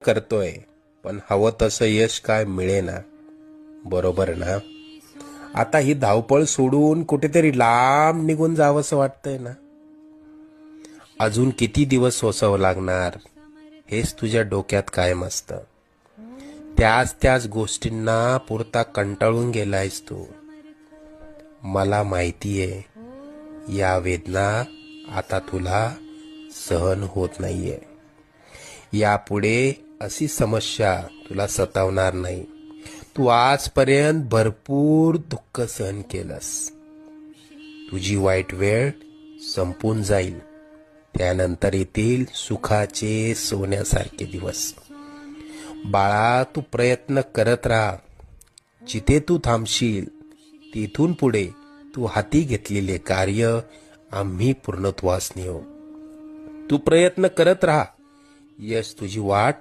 करतोय, पण हवं तसं यश काय मिळेना. बरोबर ना? आता ही धावपळ सोडून कुठेतरी लांब निघून जावंसं वाटतंय ना? अजून किती दिवस सोसावं लागणार हेच तुझ्या डोक्यात कायम असतं. त्याच त्याच गोष्टींना पुरता कंटाळून गेलायस तू. मला माहितीये या वेदना आता तुला सहन होत नाहीये. यापुढे अशी समस्या तुला सतावणार नाही. तू आजपर्यंत भरपूर दुःख सहन केलंस. तुझी वाईट वेळ संपून जाईल. त्यानंतर येतील सुखाचे सोन्यासारखे दिवस. बाळा, तू प्रयत्न करत राहा. जिथे तू थांबशील तिथून पुढे तू हाती घेतलेले कार्य आम्ही पूर्णत्वास नेऊ. तू प्रयत्न करत राहा. यश तुझी वाट